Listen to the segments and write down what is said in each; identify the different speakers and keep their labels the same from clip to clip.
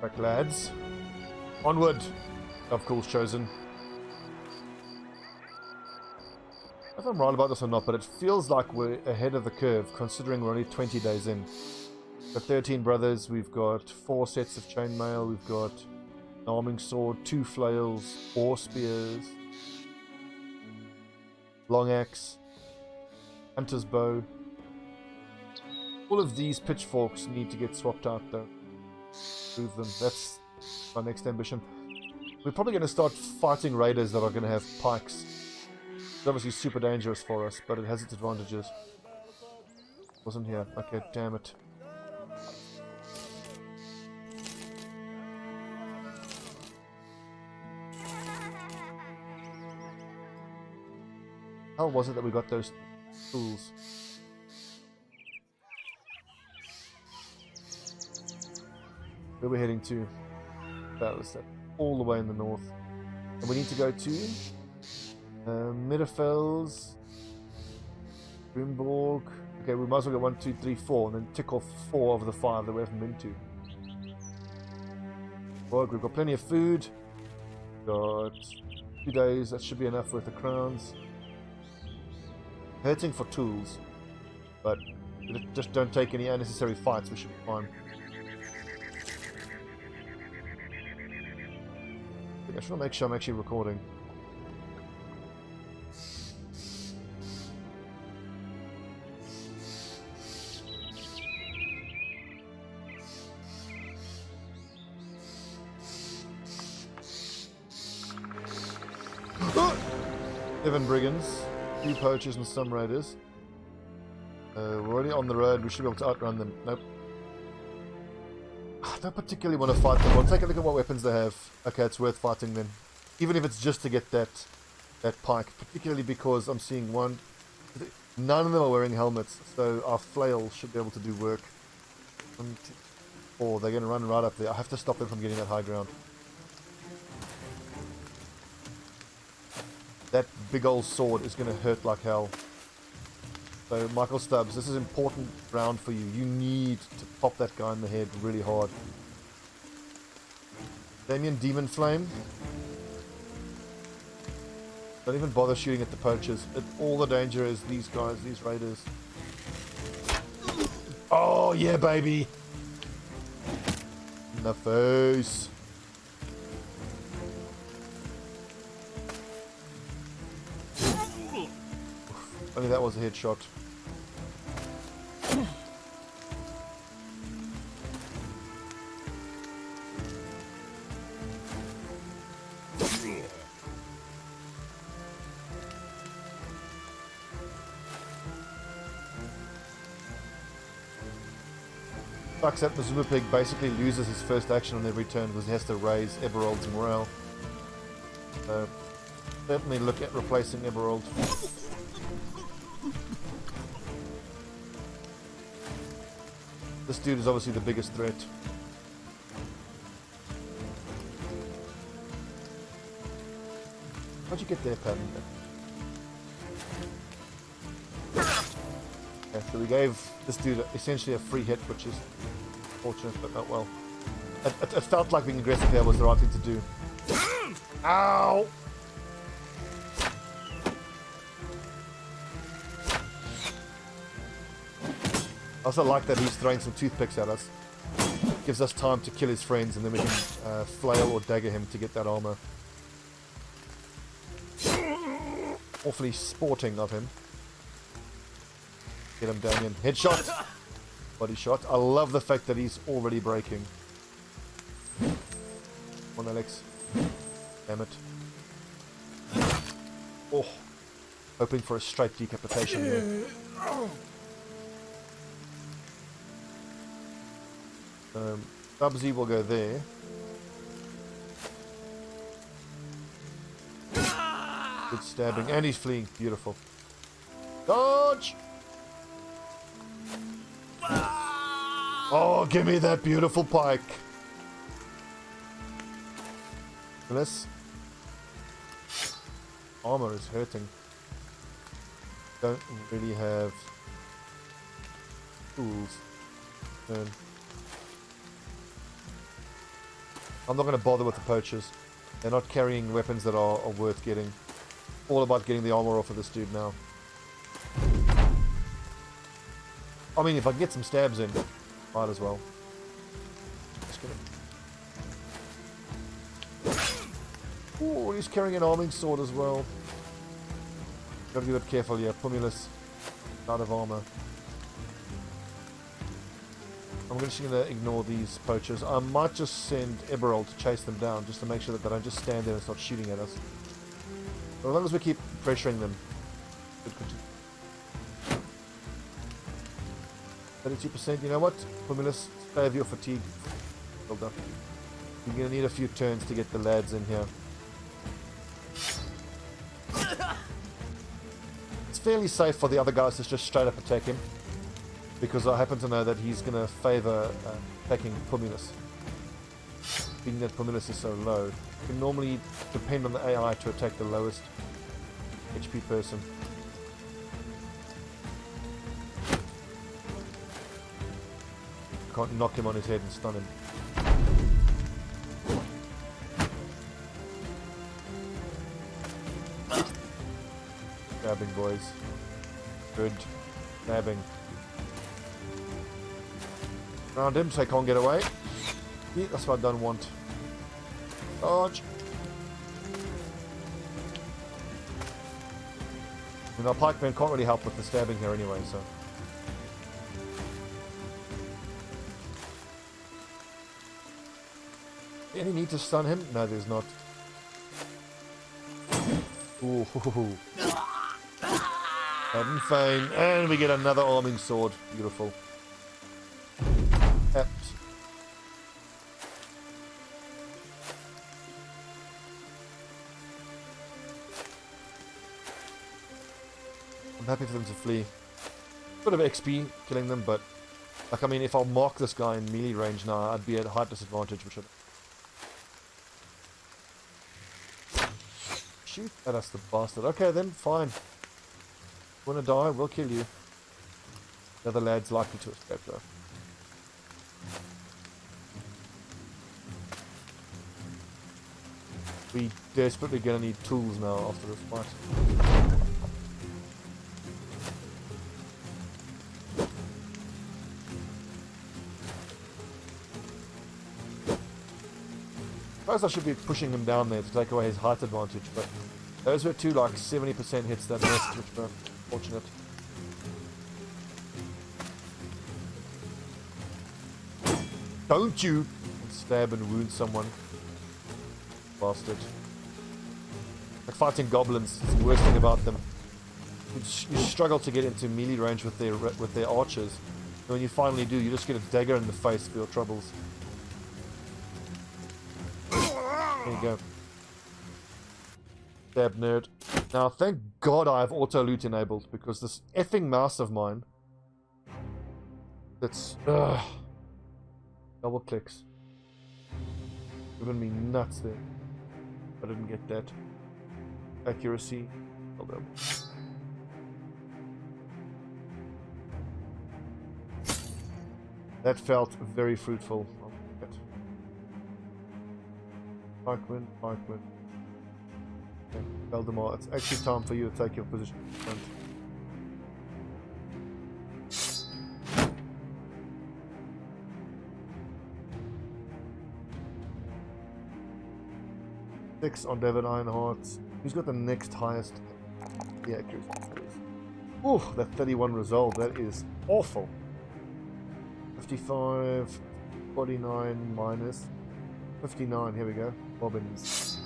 Speaker 1: Right, lads. Onward. Davkul's chosen. I don't know if I'm right about this or not, but it feels like we're ahead of the curve, considering we're only 20 days in. We've got 13 brothers, we've got 4 sets of chainmail, we've got an arming sword, 2 flails, 4 spears, long axe, hunter's bow. All of these pitchforks need to get swapped out though. Move them. That's my next ambition. We're probably going to start fighting raiders that are going to have pikes. It's obviously super dangerous for us, but it has its advantages. Wasn't here. Okay, damn it. How was it that we got those tools? Where are we heading to? That was that. All the way in the north. And we need to go to Middelfels, Grimborg. Okay, we might as well go 1, 2, 3, 4, and then tick off 4 of the 5 that we haven't been to. Well, we've got plenty of food. Got 2 days, that should be enough worth of crowns. Hurting for tools, but just don't take any unnecessary fights, we should be fine. I just want to make sure I'm actually recording. Seven brigands, 2 poachers and some raiders. We're already on the road, we should be able to outrun them. Nope. I don't particularly want to fight them. We'll take a look at what weapons they have. Okay, it's worth fighting then. Even if it's just to get that pike. Particularly because I'm seeing one... None of them are wearing helmets, so our flail should be able to do work. 1, 2, 4. They're going to run right up there. I have to stop them from getting that high ground. That big old sword is going to hurt like hell. So, Michael Stubbs, this is important round for you. You need to pop that guy in the head really hard. Damien Demon Flame. Don't even bother shooting at the poachers. All the danger is these guys, these raiders. Oh, yeah, baby! In the face. Only that was a headshot. Sucks that the Zuma Pig basically loses his first action on every turn because he has to raise Eberald's morale. So, certainly look at replacing Eberald. This dude is obviously the biggest threat. How'd you get there, Patton? Okay, so we gave this dude essentially a free hit, which is fortunate, but not well. It felt like being aggressive here was the right thing to do. Ow! I also like that he's throwing some toothpicks at us. Gives us time to kill his friends, and then we can flail or dagger him to get that armor. Awfully sporting of him. Get him, Damien. Headshot! Body shot. I love the fact that he's already breaking. Come on, Alex. Damn it. Oh. Hoping for a straight decapitation there. Stubbsy will go there. Good stabbing. And he's fleeing. Beautiful. Dodge! Oh, give me that beautiful pike. This armor is hurting. Don't really have tools. I'm not going to bother with the poachers. They're not carrying weapons that are worth getting. All about getting the armor off of this dude now. I mean, if I can get some stabs in, might as well. Just gonna... Ooh, he's carrying an arming sword as well. Gotta be a bit careful here. Pumulus, out of armor. I'm just going to ignore these poachers. I might just send Eberald to chase them down, just to make sure that they don't just stand there and start shooting at us. But as long as we keep pressuring them. 32%, you know what? Pumulus, save your fatigue. Build up. You're going to need a few turns to get the lads in here. It's fairly safe for the other guys to just straight up attack him. Because I happen to know that he's going to favour attacking Pumulus. Being that Pumulus is so low, you can normally depend on the AI to attack the lowest HP person. Can't knock him on his head and stun him. Stabbing, boys. Good. Stabbing. Around him so he can't get away. Yeah, that's what I don't want. Dodge. And our pikeman can't really help with the stabbing here anyway, so. Any need to stun him? No, there's not. Ooh. Hadden Fane. And we get another arming sword. Beautiful. Apt. I'm happy for them to flee. Bit of XP killing them, but like I mean, if I'll mark this guy in melee range now, I'd be at a high disadvantage, which would shoot at us, the bastard. Okay, then fine. Wanna die? We'll kill you. The other lad's likely to escape though. We desperately gonna need tools now after this fight. Suppose I should be pushing him down there to take away his height advantage, but those were two like 70% hits that missed, which were fortunate. Don't you stab and wound someone. Bastard. Like fighting goblins, it's the worst thing about them. You struggle to get into melee range with their archers. And when you finally do, you just get a dagger in the face for your troubles. There you go. Stab nerd. Now, thank God I have auto loot enabled, because this effing mouse of mine that's double clicks. Driven me nuts there. I didn't get that. Accuracy. Hold up. That felt very fruitful. Pikeman, Pikeman. Okay, Valdemar, it's actually time for you to take your position in front. Six on David Ironheart. Who's got the next highest? Yeah, accuracy. Ooh, that 31 resolve. That is awful. 55, 49 minus 59. Here we go. Bobbins.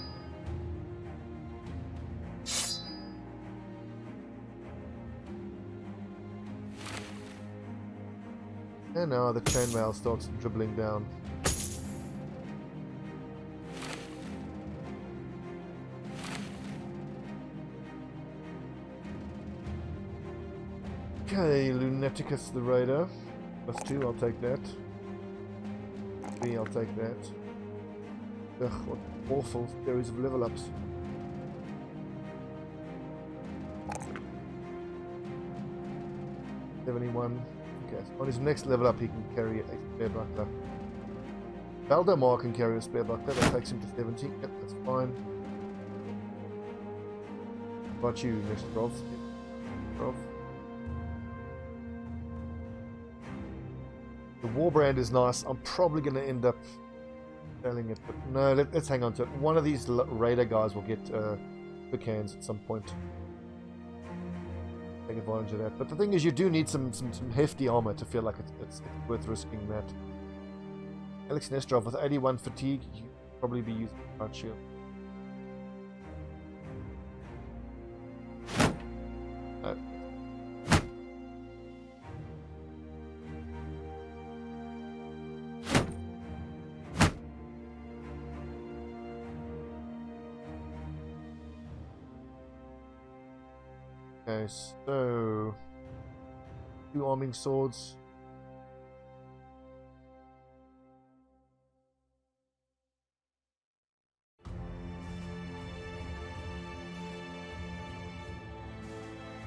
Speaker 1: And now the chainmail starts dribbling down. Okay, Lunaticus the Raider. +2, I'll take that. 3, I'll take that. Ugh, what awful series of level ups. '71. Okay, so on his next level up he can carry a spare buckler. Valdemar can carry a spare buckler. That takes him to 70. Yep, that's fine. What about you, Nestrov? The Warbrand is nice. I'm probably going to end up selling it, but no, let's hang on to it. One of these raider guys will get quick hands at some point. Take advantage of that. But the thing is, you do need some hefty armor to feel like it's worth risking that. Alex Nestrov with 81 fatigue, you probably be using a shield. No. Okay, so 2 arming swords.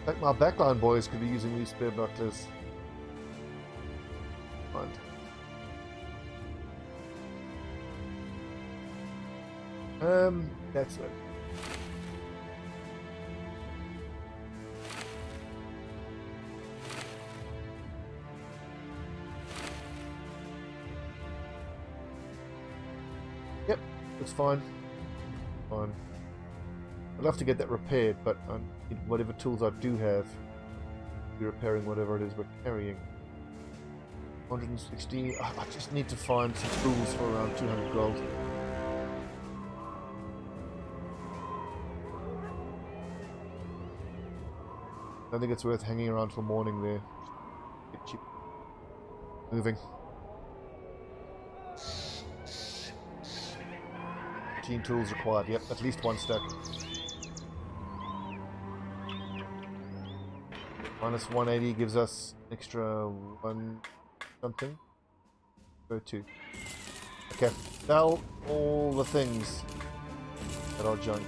Speaker 1: Like my backline boys could be using these spare bucklers. Fine. That's it. Yep, looks fine. Fine. I'd love to get that repaired, but I need whatever tools I do have to be repairing whatever it is we're carrying. 160. I just need to find some tools for around 200 gold. I don't think it's worth hanging around till morning there. Get cheap. Moving. 15 tools required. Yep, at least 1 stack. Minus 180 gives us extra 1 something. Go 2. Okay, sell all the things that are junk.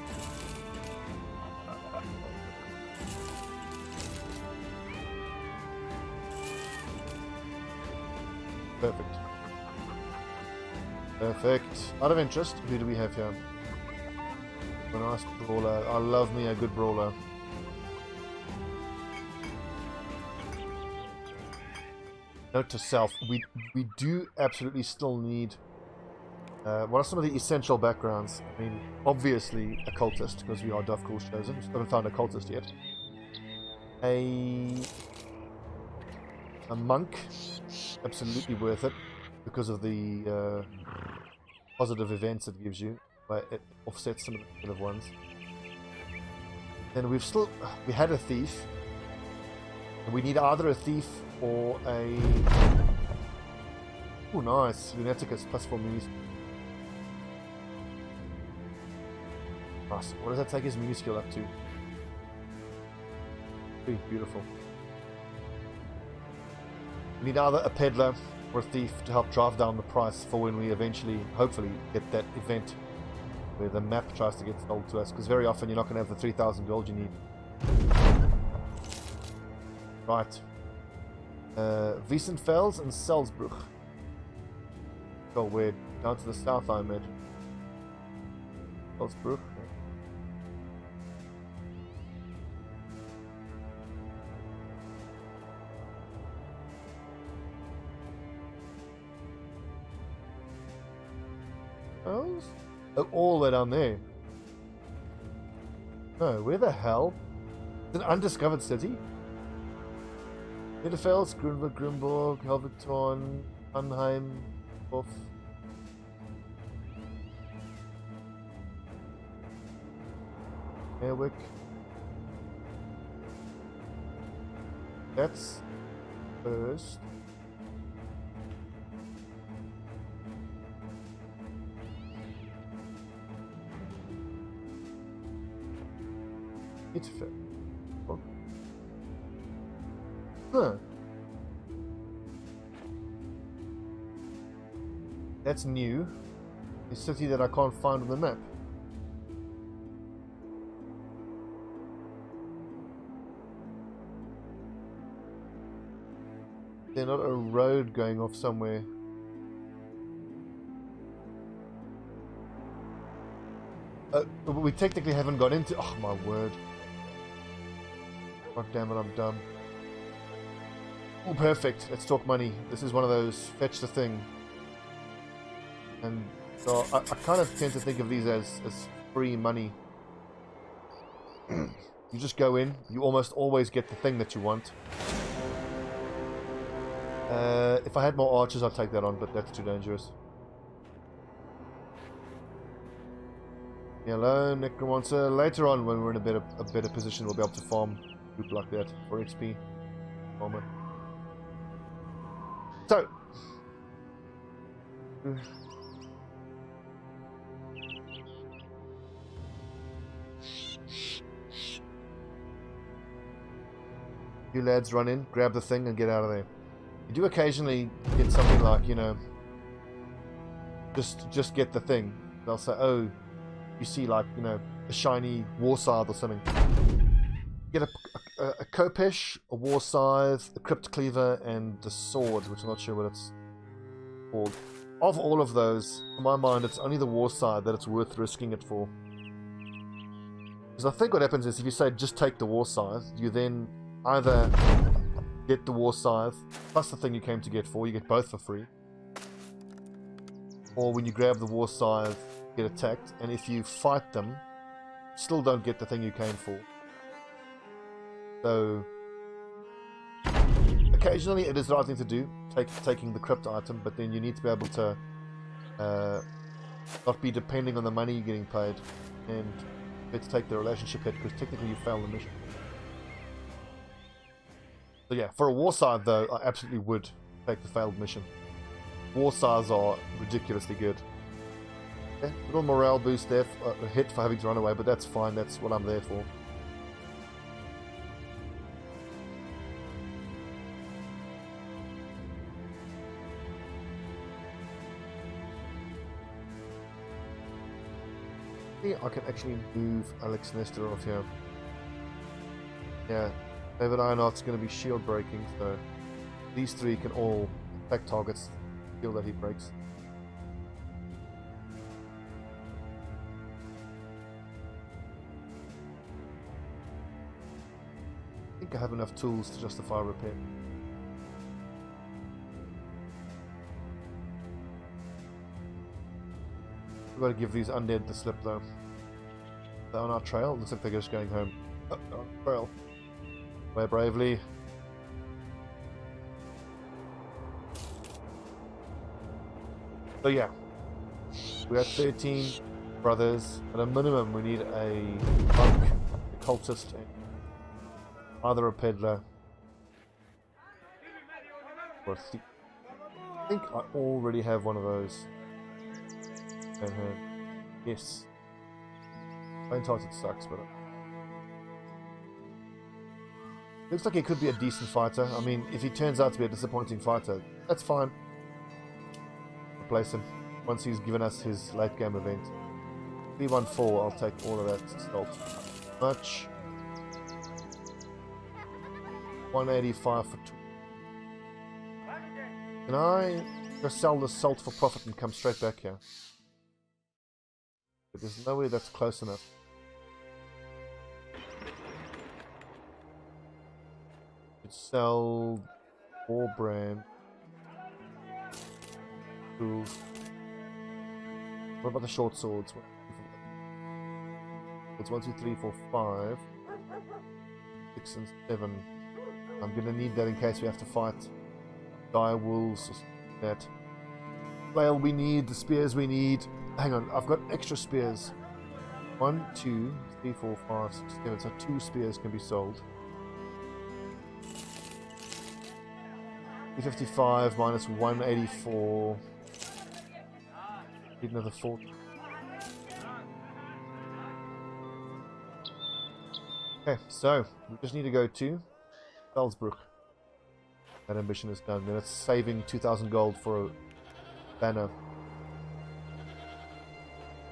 Speaker 1: Perfect. Perfect. Out of interest, who do we have here? A nice brawler. I love me a good brawler. Note to self, we do absolutely still need what are some of the essential backgrounds? I mean, obviously a cultist, because we are Davkul's chosen. We haven't found a cultist yet. A monk, absolutely worth it, because of the positive events it gives you, but it offsets some of the negative ones. Then we had a thief, and we need either a thief or a... Oh, nice. Lunaticus, +4 minis. Nice. What does that take his mini skill up to? Beautiful. We need either a peddler or a thief to help drive down the price for when we eventually, hopefully, get that event where the map tries to get sold to us, because very often you're not going to have the 3,000 gold you need. Right. Wiesenfels and Salzburg. Oh, we're down to the south, I imagine. Salzburg. Oh, all the way down there. No, where the hell? It's an undiscovered city? Middelfels, Grunberg, Grimborg, Helveton, Mannheim, Hof. Airwick. That's first. It's fair. Okay. Huh. That's new. A city that I can't find on the map. There's not a road going off somewhere. We technically haven't got into... Oh, my word. God damn it, I'm dumb. Oh, perfect. Let's talk money. This is one of those fetch the thing. And so I kind of tend to think of these as free money. You just go in. You almost always get the thing that you want. If I had more archers, I'd take that on, but that's too dangerous. Hello, Necromancer. Later on, when we're in a better position, we'll be able to farm group like that for XP. Farmer. So. You lads run in, grab the thing, and get out of there. You do occasionally get something like, you know, just get the thing. They'll say, oh, you see, like, you know, a shiny war scythe or something. Get a Kopesh, a war scythe, a crypt cleaver, and the sword, which I'm not sure what it's called. Of all of those, in my mind, it's only the war scythe that it's worth risking it for. Because I think what happens is, if you say just take the war scythe, you then either get the war scythe plus the thing you came to get for, you get both for free. Or when you grab the war scythe, get attacked, and if you fight them, still don't get the thing you came for. So occasionally it is the right thing to do, taking the crypt item, but then you need to be able to not be depending on the money you're getting paid, and let's take the relationship hit, because technically you failed the mission. So yeah, for a war scythe though, I absolutely would take the failed mission. War scythes are ridiculously good. Okay, little morale boost there, a hit for having to run away, but that's fine, that's what I'm there for. I can actually move Alex Nestor off here. Yeah, David Ironheart's going to be shield breaking, so these three can all attack targets, shield that he breaks. I think I have enough tools to justify repair. We've got to give these undead the slip though. They're on our trail. Looks like they're just going home. Oh, they're on the trail. Way bravely. So yeah, we had 13 brothers. At a minimum, we need a monk, a cultist, and either a peddler or a thief. I think I already have one of those. Yes. Faint-hearted sucks, but looks like he could be a decent fighter. I mean, if he turns out to be a disappointing fighter, that's fine. Replace him once he's given us his late game event. 314, I'll take all of that salt. Much. 185 for 2. Can I go sell the salt for profit and come straight back here? But there's no way that's close enough. Could sell 4 brand. Tools. What about the short swords? It's 1, 2, 3, 4, 5, 6, and 7. I'm gonna need that in case we have to fight dire wolves or that. Flail we need, the spears we need. Hang on, I've got extra spears. 1, 2, 3, 4, 5, 6, 7. So 2 spears can be sold. 355 minus 184. Need another 4. Okay, so we just need to go to Salzburg. That ambition is done. Then it's saving 2,000 gold for a banner.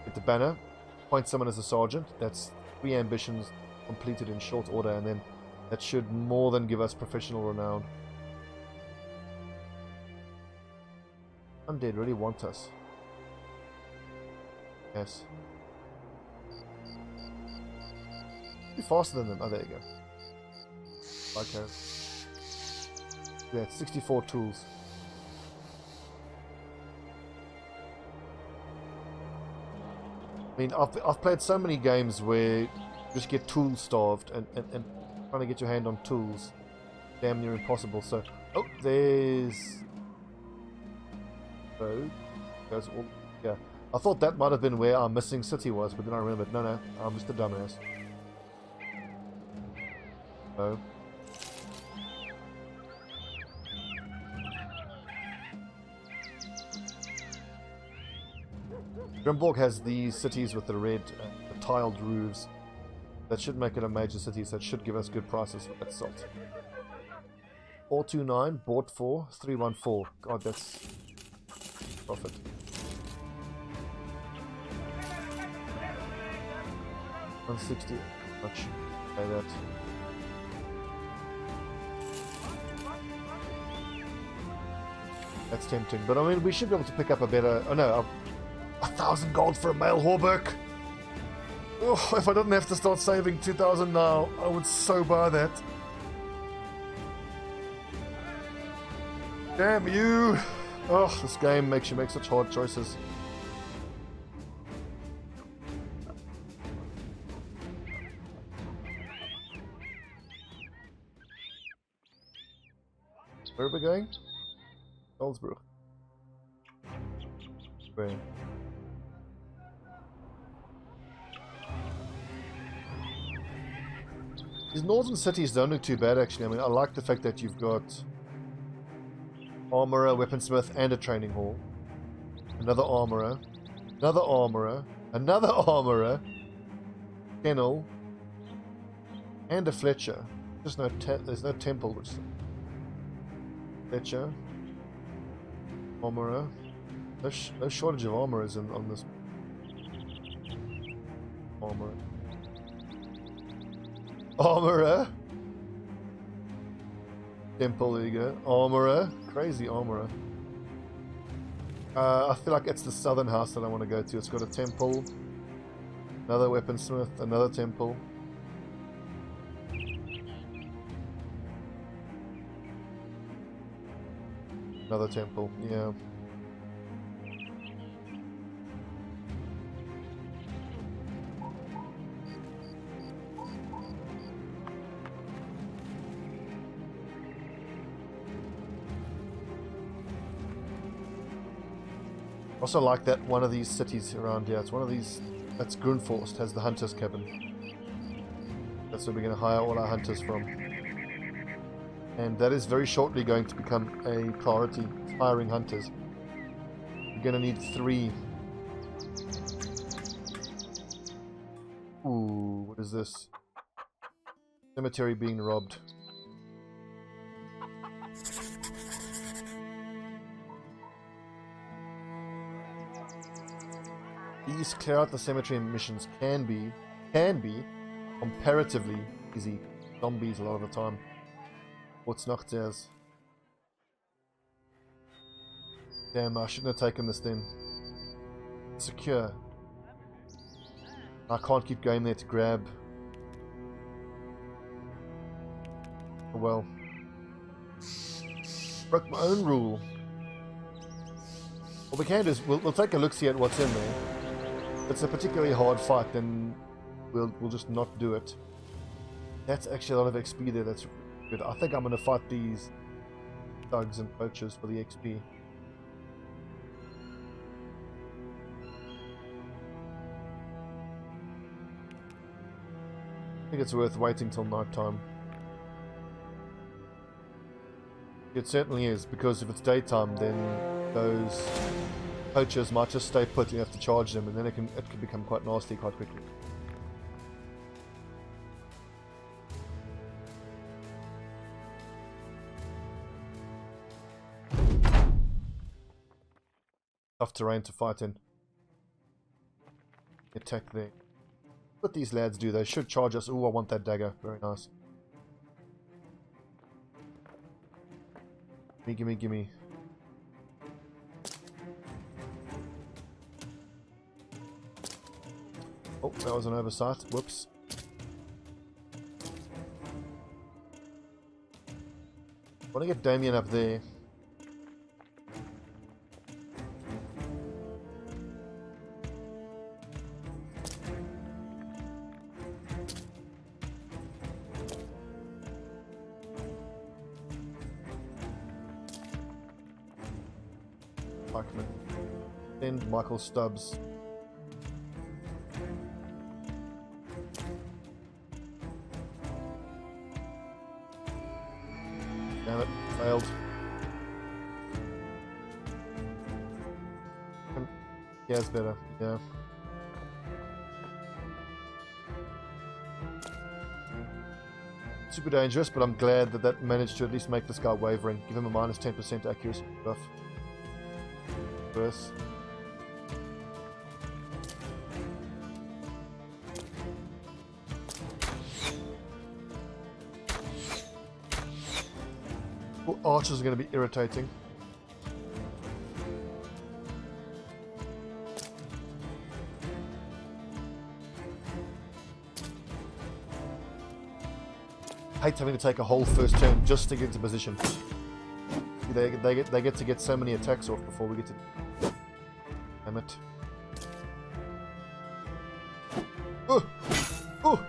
Speaker 1: Get the banner, appoint someone as a sergeant. That's 3 ambitions completed in short order, and then that should more than give us professional renown. Undead really want us. Yes. Be faster than them. Oh, there you go. Okay. Yeah, it's 64 tools. I mean, I've played so many games where you just get tool starved and trying to get your hand on tools damn near impossible. So, oh, there's road goes all, yeah. I thought that might have been where our missing city was, but then I remembered. No, I'm just a dumbass. Oh. Grimborg has these cities with the red, the tiled roofs. That should make it a major city, so it should give us good prices for that salt. 429, bought for 314. God, that's profit. $160. Much. Pay that. That's tempting, but I mean, we should be able to pick up a better. Oh no, 1,000 gold for a male Hauberk. Oh, if I didn't have to start saving 2,000 now, I would so buy that. Damn you! Oh, this game makes you make such hard choices. Where are we going? Salzburg. Where? These northern cities don't look too bad, actually. I mean, I like the fact that you've got armorer, weaponsmith, and a training hall. Another armorer, another armorer, another armorer, kennel, and a Fletcher. There's no temple, which Fletcher, armorer. No shortage of armorers on this. Armorer. Armorer. Temple, there you go. Armorer. Crazy armorer. I feel like it's the southern house that I want to go to. It's got a temple, another weaponsmith, another temple. Another temple, yeah. Also like that one of these cities around here. It's one of these. That's Grunforst, has the hunter's cabin. That's where we're going to hire all our hunters from. And that is very shortly going to become a priority, hiring hunters. We're going to need 3. Ooh, what is this? Cemetery being robbed. These clear out the cemetery missions can be comparatively easy. Zombies a lot of the time. What's not theirs? Damn, I shouldn't have taken this then. Secure. I can't keep going there to grab. Oh well. Broke my own rule. What we can do is we'll take a look-see at what's in there. If it's a particularly hard fight, then we'll just not do it. That's actually a lot of XP there. That's good. I think I'm going to fight these thugs and poachers for the XP. I think it's worth waiting till night time. It certainly is, because if it's daytime, then those poachers might just stay put. You have to charge them, and then it can become quite nasty quite quickly. Tough terrain to fight in. Attack there. What these lads do, they should charge us. Ooh, I want that dagger. Very nice. Gimme, gimme. Oh, that was an oversight. Whoops. want to get Damien up there. Pikeman. Send Michael Stubbs. Damn it, failed. Yeah, it's better, yeah. Super dangerous, but I'm glad that that managed to at least make this guy wavering. Give him a minus 10% accuracy buff. Worse. Well, archers are going to be irritating. Hate having to take a whole first turn just to get into position. They get to get so many attacks off before we get to. Damn it! Oh, oh!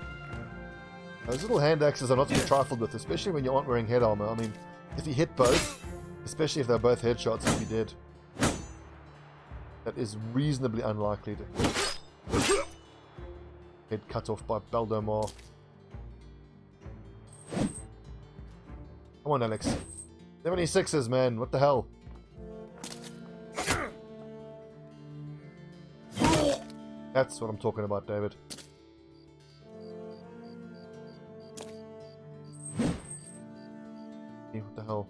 Speaker 1: Those little hand axes are not to be trifled with, especially when you aren't wearing head armor. I mean, if you hit both, especially if they're both headshots, you'll be dead. That is reasonably unlikely to get cut off by Baldomar. Come on, Alex. 76s, man. What the hell? That's what I'm talking about, David. What the hell?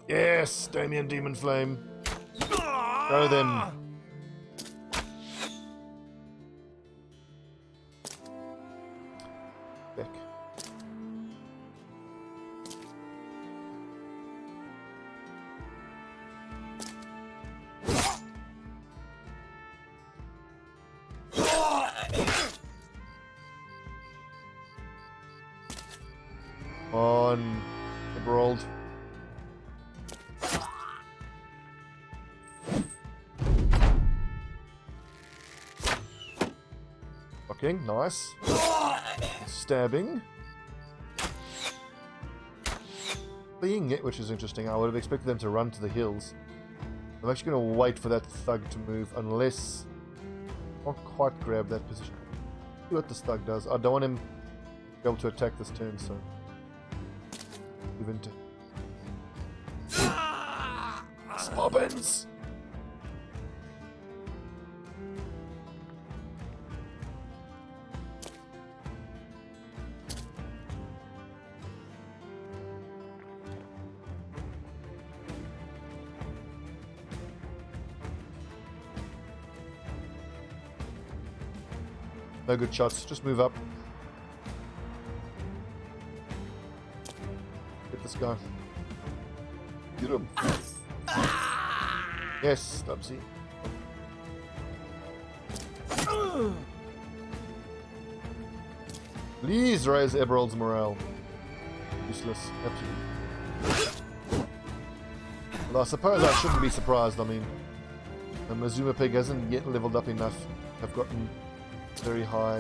Speaker 1: Yes! Damien Demon Flame. Go them. Beck. On Emerald. Fucking nice. Stabbing. Fleeing it, which is interesting. I would have expected them to run to the hills. I'm actually going to wait for that thug to move unless I can't quite grab that position. See what this thug does. I don't want him to be able to attack this turn, so move into Stobbins. No good shots, just move up. Get this guy. Get him. Yes, Stubbsy. Please raise Eberald's morale. Useless, absolutely. Well, I suppose I shouldn't be surprised. I mean, the Mazuma Pig hasn't yet leveled up enough. I've gotten very high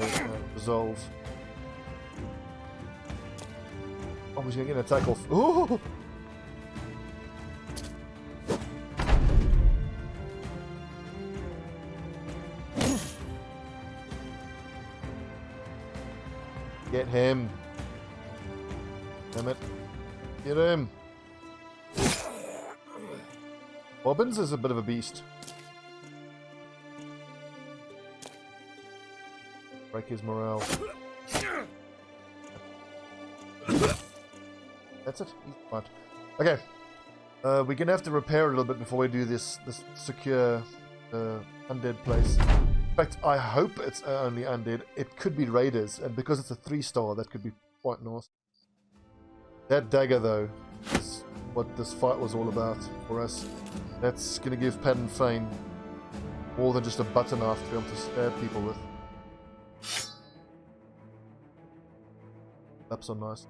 Speaker 1: resolve. Oh, he's gonna get an attack off. Oh! Get him. Damn it. Get him. Bobbins is a bit of a beast. Break his morale. That's it. He's smart. Okay. We're gonna have to repair a little bit before we do this secure undead place. In fact, I hope it's only undead. It could be raiders, and because it's a 3-star, that could be quite nice. That dagger, though, is what this fight was all about for us. That's gonna give Padden Fane more than just a butter knife to be able to stab people with. That's so nice.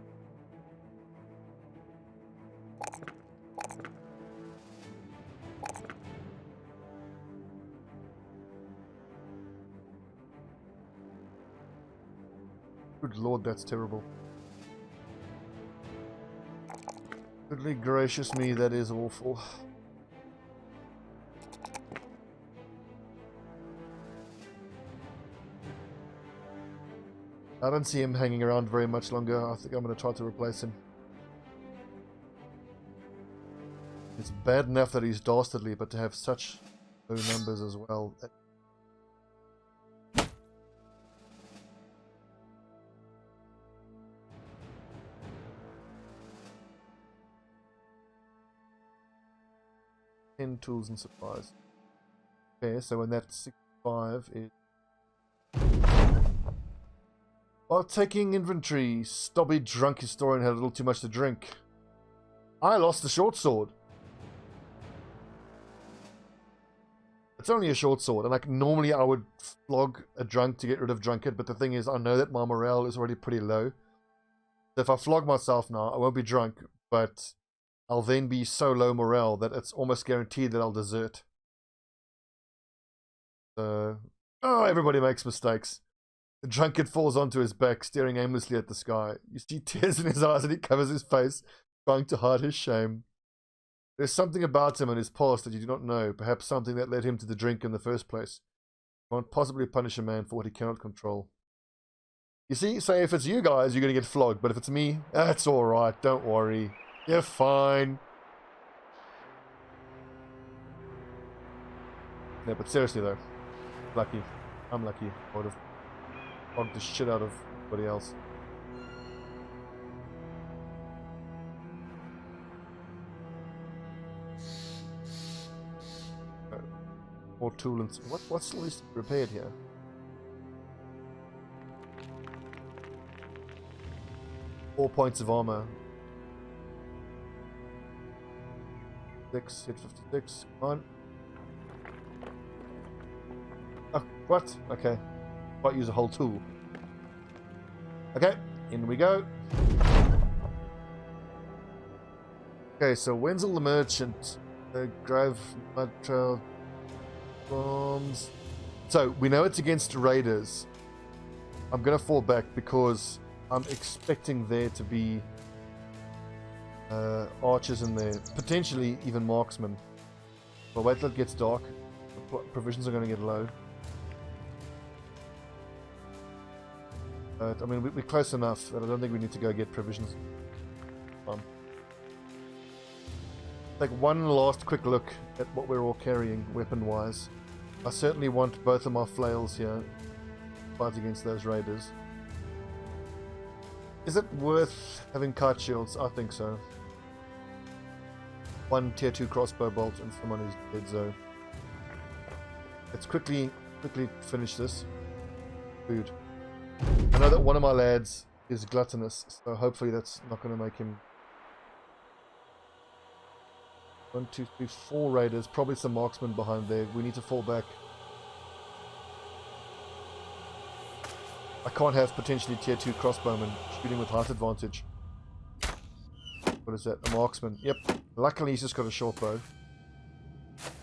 Speaker 1: Good lord, that's terrible. Goodly gracious me, that is awful. I don't see him hanging around very much longer. I think I'm going to try to replace him. It's bad enough that he's dastardly, but to have such low numbers as well. 10 tools and supplies. Okay, so when that 65 is... While taking inventory, Stobbie drunk historian had a little too much to drink. I lost the short sword. It's only a short sword, and like normally I would flog a drunk to get rid of drunkard, but the thing is I know that my morale is already pretty low. So if I flog myself now, I won't be drunk, but I'll then be so low morale that it's almost guaranteed that I'll desert. So, oh, everybody makes mistakes. The drunkard falls onto his back, staring aimlessly at the sky. You see tears in his eyes and he covers his face, trying to hide his shame. There's something about him and his past that you do not know, perhaps something that led him to the drink in the first place. You can't possibly punish a man for what he cannot control. You see, say if it's you guys, you're going to get flogged, but if it's me, that's alright, don't worry. You're fine. Yeah, but seriously though, lucky. I'm lucky. I would have flogged the shit out of everybody else. More tool and what's the least repaired here? Four points of armor. 6 hit 56. Come on. Oh, what? Okay. Might use a whole tool. Okay, in we go. Okay, so Wenzel the Merchant, the Grave Mud Trail bombs. So we know it's against raiders. I'm gonna fall back because I'm expecting there to be archers in there, potentially even marksmen. But wait till it gets dark. The provisions are gonna get low. I mean, we're close enough that I don't think we need to go get provisions. Take one last quick look at what we're all carrying, weapon-wise. I certainly want both of my flails here to fight against those raiders. Is it worth having kite shields? I think so. One tier 2 crossbow bolt and someone who's dead, so let's quickly finish this. Food. I know that one of my lads is gluttonous, so hopefully that's not going to make him... 1, 2, 3, 4 raiders, probably some marksmen behind there. We need to fall back. I can't have potentially tier 2 crossbowmen shooting with height advantage. What is that? A marksman. Yep. Luckily he's just got a short bow.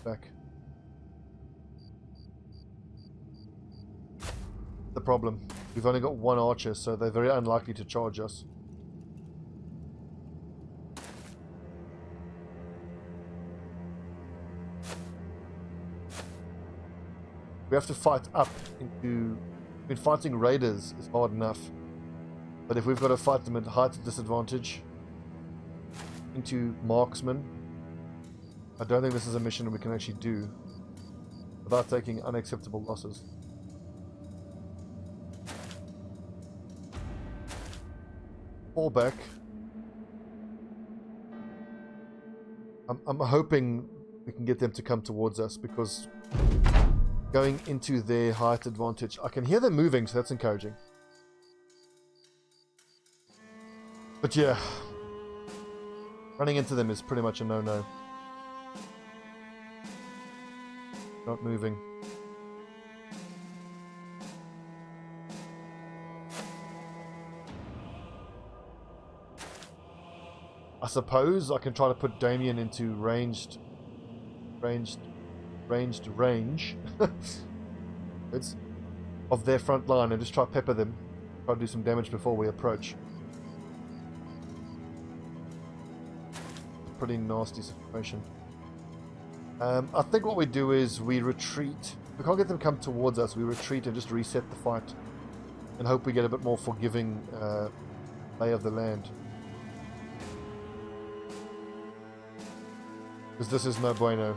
Speaker 1: Back. The problem. We've only got one archer, so they're very unlikely to charge us. We have to fight up into... I mean, fighting raiders is hard enough. But if we've got to fight them at height disadvantage into marksmen, I don't think this is a mission we can actually do without taking unacceptable losses. Fall back. I'm hoping we can get them to come towards us, because going into their height advantage, I can hear them moving, so that's encouraging. But yeah, running into them is pretty much a no-no. Not moving. I suppose I can try to put Damien into ranged range it's of their front line and just try to pepper them. try to do some damage before we approach. Pretty nasty situation. I think what we do is we retreat. If we can't get them to come towards us, we retreat and just reset the fight. And hope we get a bit more forgiving lay of the land. Because this is no bueno.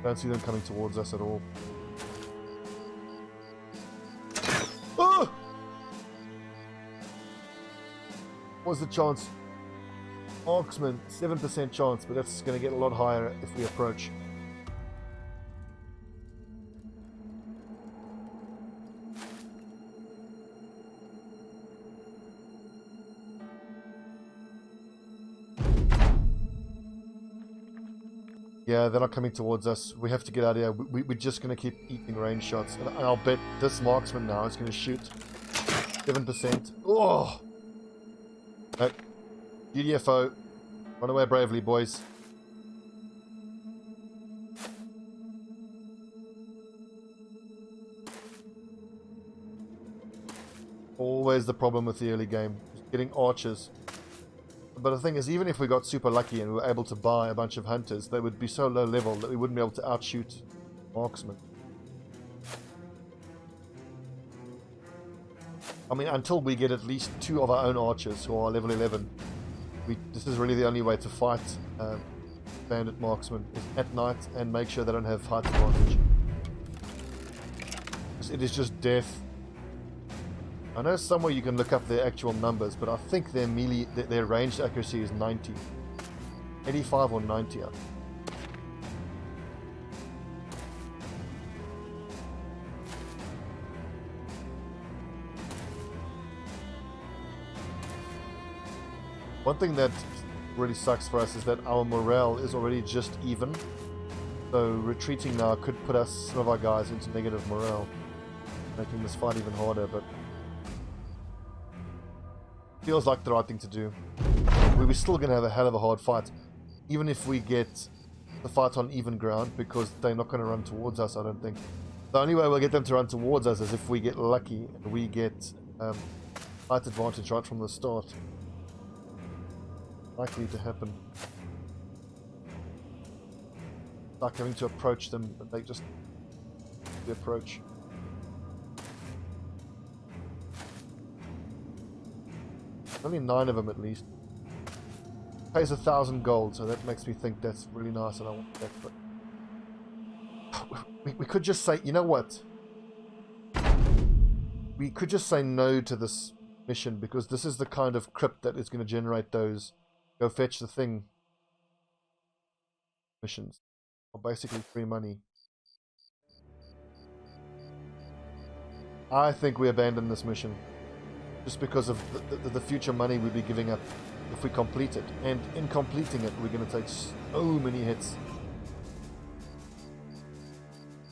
Speaker 1: Don't see them coming towards us at all. Oh! What's the chance? Marksman, 7% chance, but that's going to get a lot higher if we approach. Yeah, they're not coming towards us. We have to get out of here. We're just going to keep eating range shots. And I'll bet this marksman now is going to shoot 7%. Oh! No. GDFO. Run away bravely, boys. Always the problem with the early game. Just getting archers. But the thing is, even if we got super lucky and we were able to buy a bunch of hunters, they would be so low level that we wouldn't be able to outshoot marksmen. I mean, until we get at least 2 of our own archers who are level 11, this is really the only way to fight bandit marksmen, is at night and make sure they don't have height advantage. It is just death. I know somewhere you can look up their actual numbers, but I think their melee, their ranged accuracy is 90. 85 or 90. One thing that really sucks for us is that our morale is already just even. So retreating now could put us, some of our guys, into negative morale, making this fight even harder, but feels like the right thing to do. We're still going to have a hell of a hard fight, even if we get the fight on even ground, because they're not going to run towards us, I don't think. The only way we'll get them to run towards us is if we get lucky and we get height advantage right from the start. Likely to happen. Like having to approach them, but they just approach. Only 9 of them at least. Pays 1,000 gold, so that makes me think that's really nice, and I want that. But we could just say, you know what? We could just say no to this mission, because this is the kind of crypt that is going to generate those go fetch the thing missions. Or basically free money. I think we abandon this mission. Just because of the future money we'd be giving up if we complete it. And in completing it, we're going to take so many hits.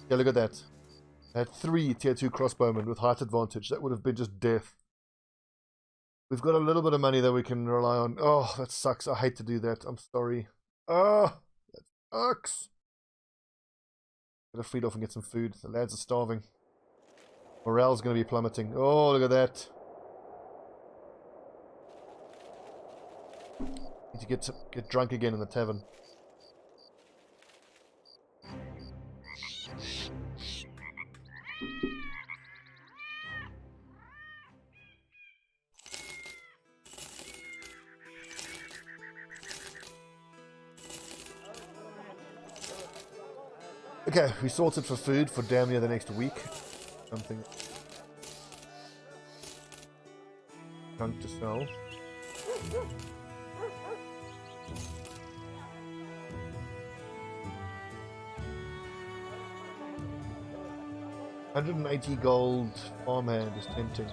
Speaker 1: Yeah, look at that. I had 3 tier 2 crossbowmen with height advantage. That would have been just death. We've got a little bit of money that we can rely on. Oh, that sucks. I hate to do that. I'm sorry. Oh, that sucks. Gotta feed off and get some food. The lads are starving. Morale's going to be plummeting. Oh, look at that. Need to get drunk again in the tavern. Okay, we sorted for food for damn near the next week. Something junk to sell. $180 gold farmhand is tempting.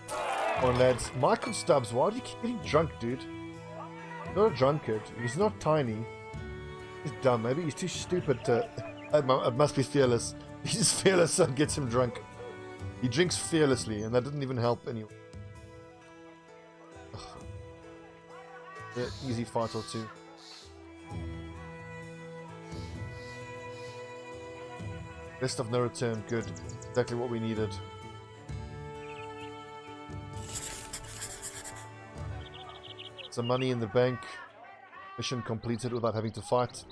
Speaker 1: Come on, lads. Michael Stubbs, why do you keep getting drunk, dude? He's not a drunkard. He's not tiny. He's dumb. Maybe he's too stupid to... It must be fearless. He's fearless, so it gets him drunk. He drinks fearlessly, and that didn't even help anyway. Ugh. Easy fight or two. List of no return, good. Exactly what we needed. Some money in the bank. Mission completed without having to fight.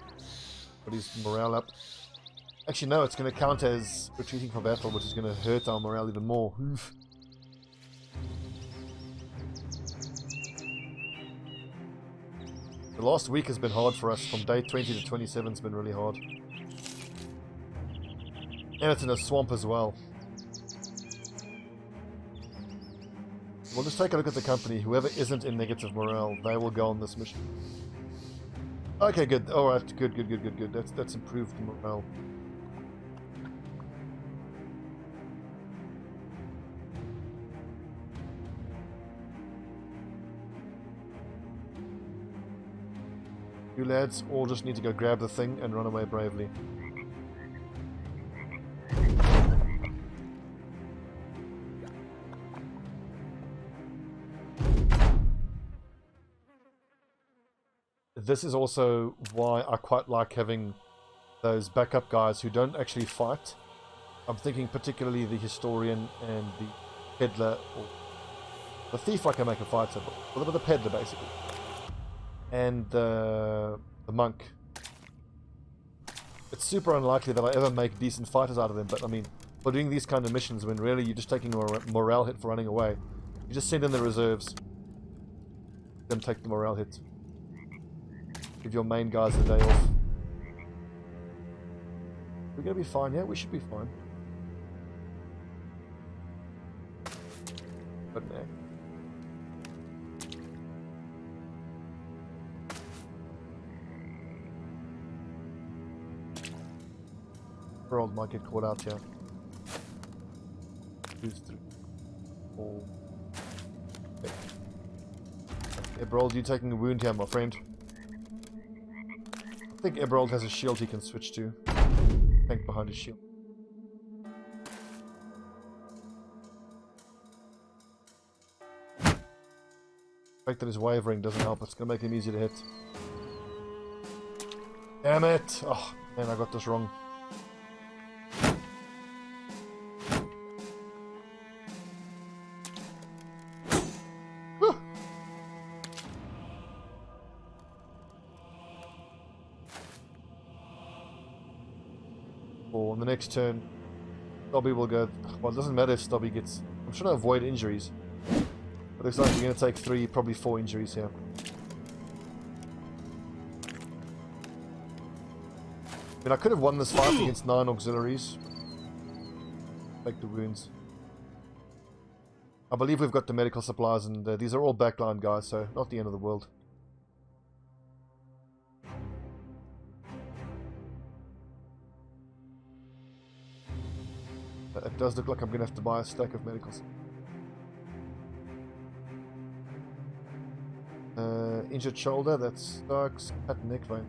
Speaker 1: Put his morale up. Actually, no, it's going to count as retreating from battle, which is going to hurt our morale even more. Oof. The last week has been hard for us. From day 20 to 27 has been really hard. And it's in a swamp as well. We'll just take a look at the company. Whoever isn't in negative morale, they will go on this mission. Okay, good. Alright, good. That's improved morale. You lads all just need to go grab the thing and run away bravely. This is also why I quite like having those backup guys who don't actually fight. I'm thinking particularly the historian and the peddler. Or the thief I can make a fighter, but a little bit of the peddler basically. And the monk. It's super unlikely that I ever make decent fighters out of them, but I mean, for doing these kind of missions when really you're just taking a morale hit for running away, you just send in the reserves, then take the morale hit. Give your main guys the day off. We're gonna be fine, yeah? We should be fine. But no. World might get caught out here. 2, 3, 4. Okay. Eberald, you taking a wound here, my friend. I think Eberald has a shield he can switch to. Tank behind his shield. The fact that he's wavering doesn't help. It's going to make him easy to hit. Damn it! Oh, man, I got this wrong. On the next turn, Stobbie will go. Well, it doesn't matter if Stobbie gets. I'm trying to avoid injuries. But looks like we're going to take 3, probably 4 injuries here. I mean, I could have won this fight against 9 auxiliaries. Take the wounds. I believe we've got the medical supplies, and these are all backline guys, so not the end of the world. It does look like I'm going to have to buy a stack of medicals. Injured shoulder, that sucks. Cut neck vein.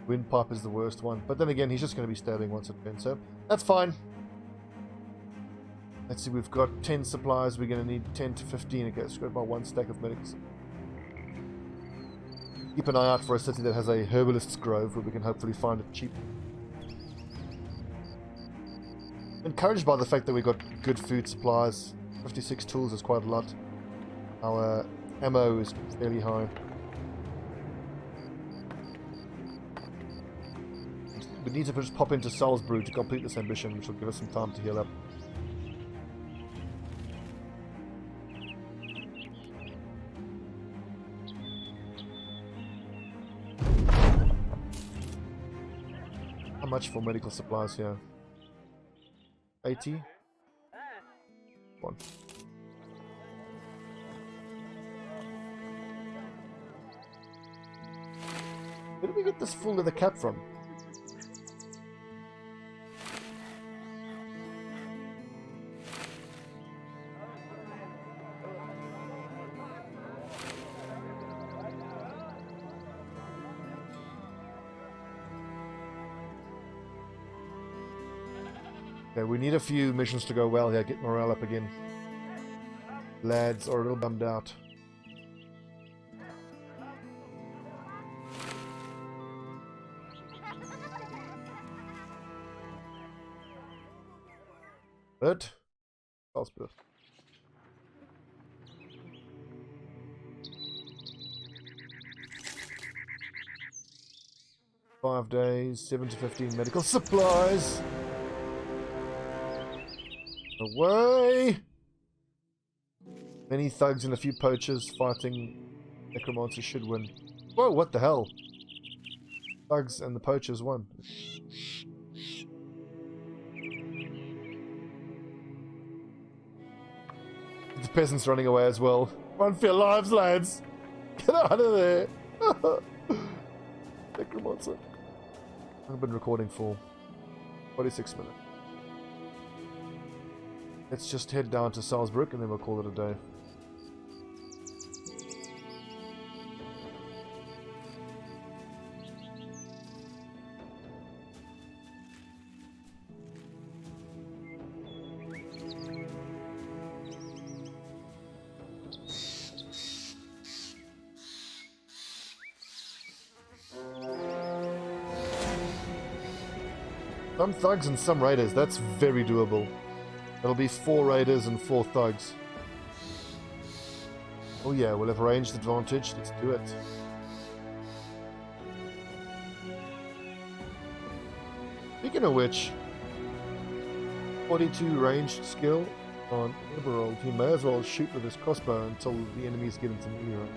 Speaker 1: Windpipe is the worst one. But then again, he's just going to be stabbing once a turn, so that's fine. Let's see, we've got 10 supplies. We're going to need 10 to 15. Okay, let's go buy 1 stack of medicals. Keep an eye out for a city that has a herbalist's grove where we can hopefully find it cheap. Encouraged by the fact that we got good food supplies. 56 tools is quite a lot. Our ammo is fairly high. We need to just pop into Salisbury to complete this ambition, which will give us some time to heal up. How much for medical supplies here? 80? 1. Where did we get this full leather cap from? Okay, we need a few missions to go well here, get morale up again. Lads are a little bummed out. But Salzburg. Five days, 7 to 15 medical supplies. Away! Many thugs and a few poachers fighting necromancer should win. Whoa, what the hell? Thugs and the poachers won. The peasants running away as well. Run for your lives, lads! Get out of there! Necromancer. I've been recording for 46 minutes. Let's just head down to Salzburg and then we'll call it a day. Some thugs and some raiders, that's very doable. It'll be 4 raiders and 4 thugs. Oh yeah, we'll have ranged advantage, let's do it. Speaking of which, 42 ranged skill on Eberald. He may as well shoot with his crossbow until the enemies get into melee range.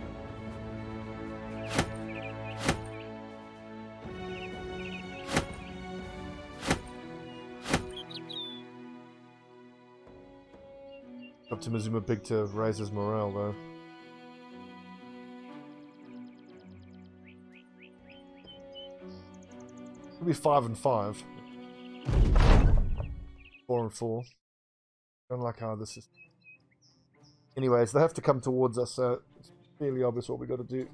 Speaker 1: Up to Mizuma Big to raise his morale though. It'll be 5 and 5. 4 and 4. Don't like how this is. Anyways, they have to come towards us, so it's fairly obvious what we got to do.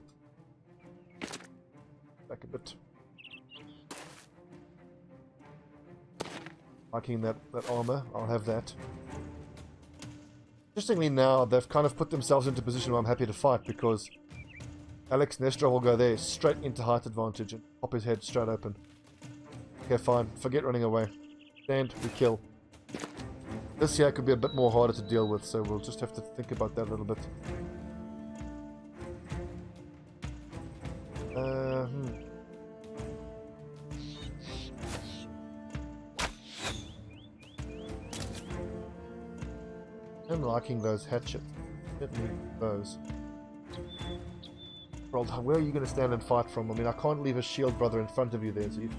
Speaker 1: Back a bit. Liking that armor, I'll have that. Interestingly now, they've kind of put themselves into a position where I'm happy to fight because Alex Nestor will go there, straight into height advantage and pop his head straight open. Okay, fine. Forget running away. Stand, we kill. This here could be a bit more harder to deal with, so we'll just have to think about that a little bit. I'm liking those hatchets. Definitely those. Where are you going to stand and fight from? I mean, I can't leave a shield brother in front of you there, so you...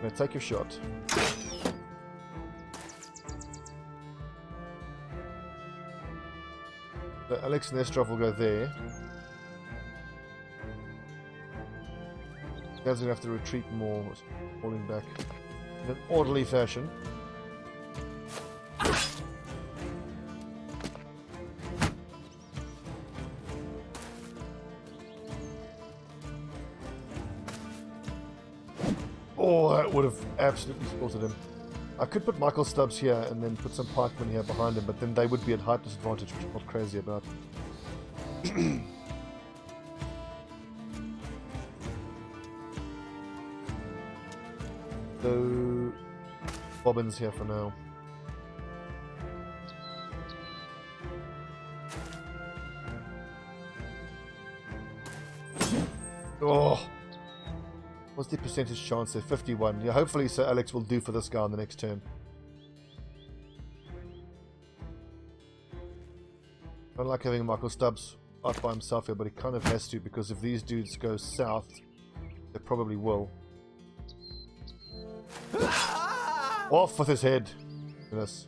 Speaker 1: Now take your shot. So Alex Nestrov will go there. He's going to have to retreat more, falling back in an orderly fashion. Oh, that would have absolutely slaughtered him. I could put Michael Stubbs here and then put some pikemen here behind him, but then they would be at height disadvantage, which I'm not crazy about. So, Bobbin's here for now. Oh! What's the percentage chance there? 51. Yeah, hopefully Sir Alex will do for this guy on the next turn. I don't like having Michael Stubbs out by himself here, but he kind of has to, because if these dudes go south, they probably will. Off with his head. Goodness.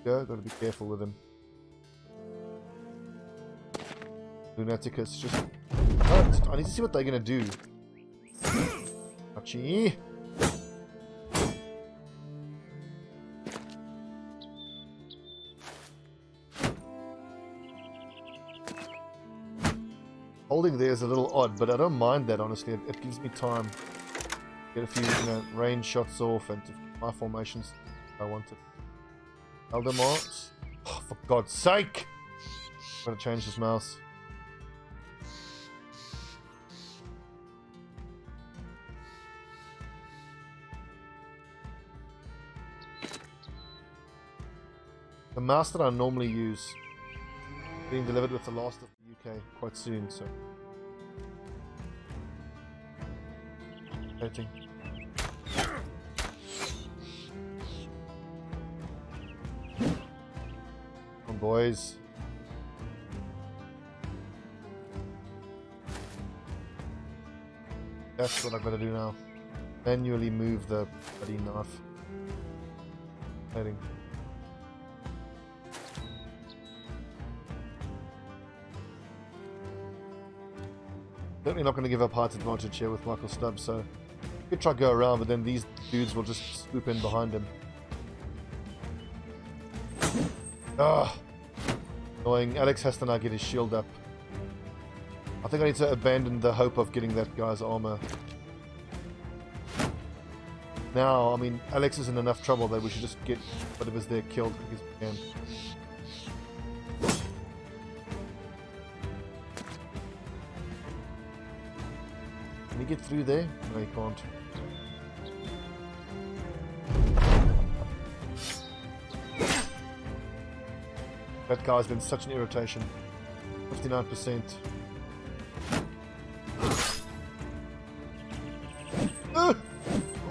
Speaker 1: Go, gotta be careful with him. Lunaticus, just... What? I need to see what they're gonna do. Ouchie. Holding there is a little odd, but I don't mind that, honestly. It gives me time to get a few, range shots off and to my formations if I want it. Eldemars. Oh, for God's sake! I'm gonna change this mouse. The mouse that I normally use being delivered with the last of the UK quite soon, so waiting. Come on, boys. That's what I've got to do now. Manually move the bloody knife. Waiting. Certainly not going to give up height advantage here with Michael Stubbs, so he could try to go around, but then these dudes will just swoop in behind him. Ah, annoying. Alex has to now get his shield up. I think I need to abandon the hope of getting that guy's armor. Now, I mean, Alex is in enough trouble that we should just get whatever's there killed because we can. Can he get through there? No, he can't. That guy's been such an irritation. 59%.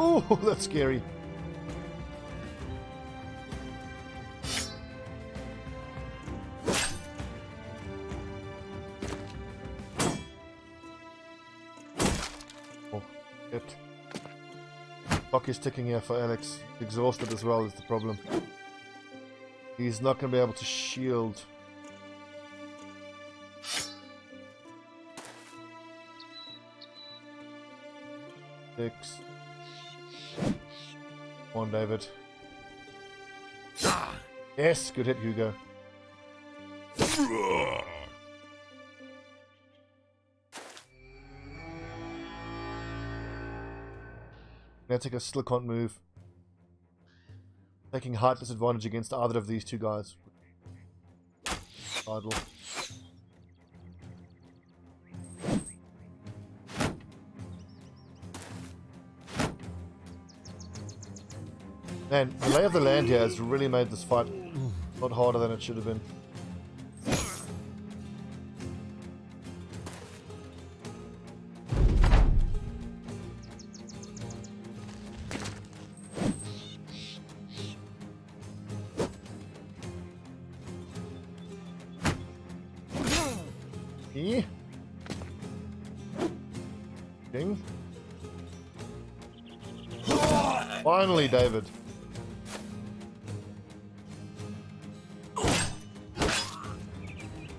Speaker 1: Oh, that's scary. Oh, shit. Clock is ticking here for Alex. Exhausted as well is the problem. He's not going to be able to shield. Six. Come on, David. Yes, good hit, Hugo. Netica still can't move. Taking height disadvantage against either of these two guys. Idle. Man, the lay of the land here has really made this fight a lot harder than it should have been. Ding. Finally, David.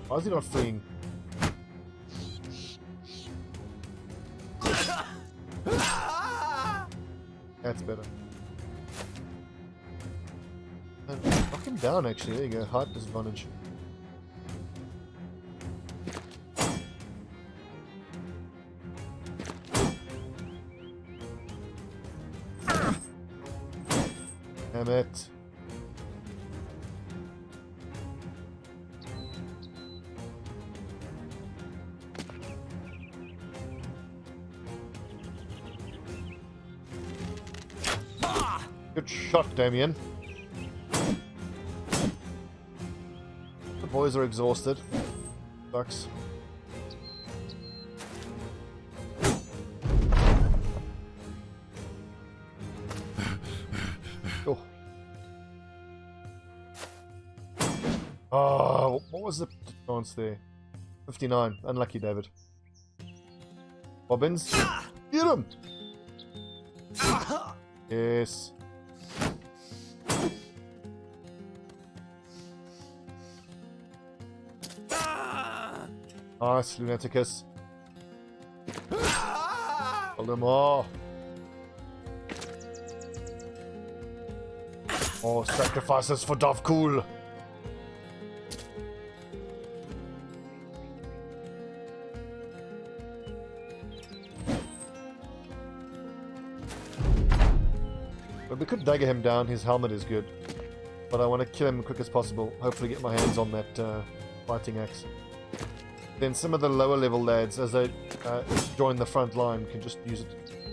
Speaker 1: Why is he not fleeing? That's better. And knock him down, actually. There you go. Height disadvantage. Damn it. Good shot, Damien. The boys are exhausted. Sucks. Oh, what was the chance there? 59. Unlucky, David. Bobbins. Get him! Yes. Nice, Lunaticus. Hold them all. More sacrifices for Davkul. But we could dagger him down, his helmet is good. But I want to kill him as quick as possible. Hopefully get my hands on that fighting axe. Then some of the lower level lads, as they join the front line, can just use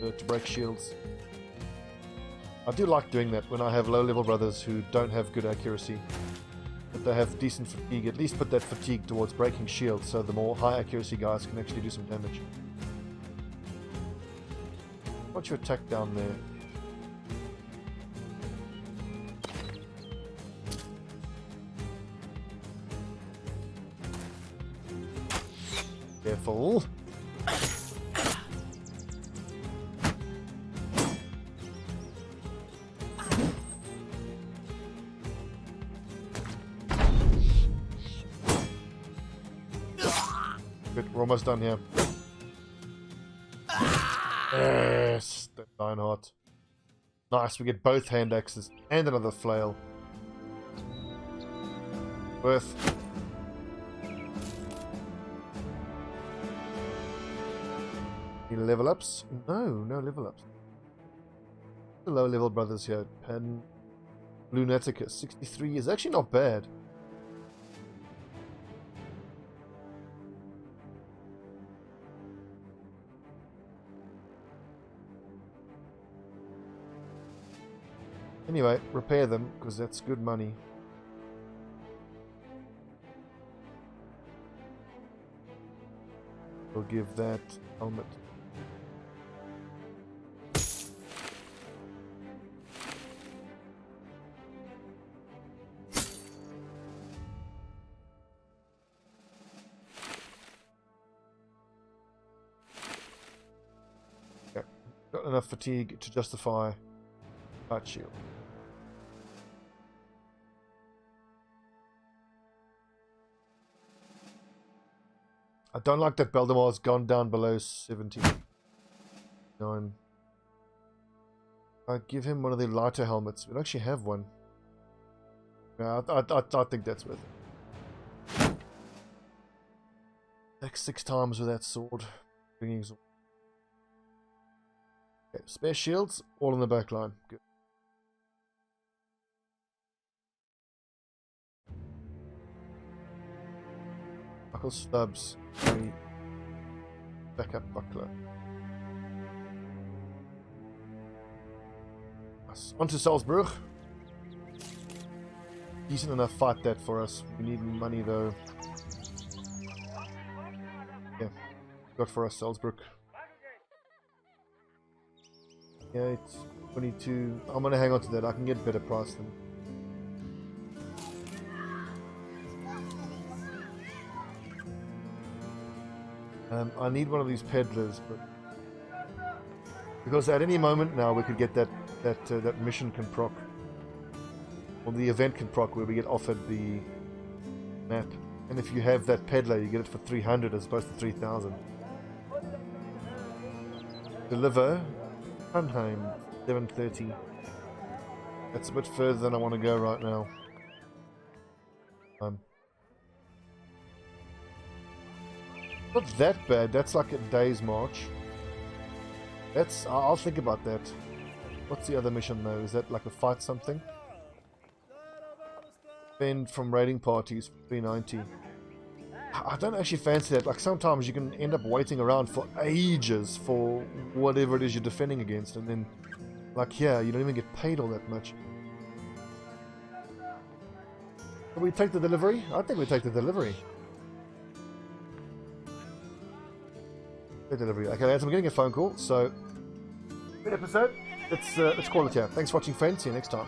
Speaker 1: it to break shields. I do like doing that when I have low level brothers who don't have good accuracy. But they have decent fatigue. At least put that fatigue towards breaking shields, so the more high accuracy guys can actually do some damage. What's your attack down there? Careful. Good, we're almost done here. Yes, that Lionheart. Nice, we get both hand axes and another flail. Worth. Any level ups? No, no level ups. The low level brothers here. Pen Lunaticus 63 is actually not bad. Anyway, repair them, because that's good money. We'll give that helmet. Okay, got enough fatigue to justify that shield. I don't like that Beldamar's gone down below 79. I give him one of the lighter helmets. We actually have one. Yeah, I think that's worth it. Like 6 times with that sword. Bringing sword. Okay, spare shields, all in the back line. Good. Buckle stubs. Backup buckler. On to Salzburg. Decent enough fight that for us. We need money though. Yeah. Got for us Salzburg. Yeah, it's 22. I'm gonna hang on to that. I can get better price than. I need one of these peddlers, but because at any moment now we could get that mission can proc, or the event can proc, where we get offered the map, and if you have that peddler, you get it for 300 as opposed to 3,000. Deliver, Trondheim, 7:30. That's a bit further than I want to go right now. Not that bad. That's like a day's march. I'll think about that. What's the other mission though? Is that like a fight something? Spend from raiding parties, 390. I don't actually fancy that. Like sometimes you can end up waiting around for ages for whatever it is you're defending against, and then like here you don't even get paid all that much. Will we take the delivery? I think we take the delivery. The delivery. Okay, lads, I'm getting a phone call, so good episode. Let's call it here. Thanks for watching, friends. See you next time.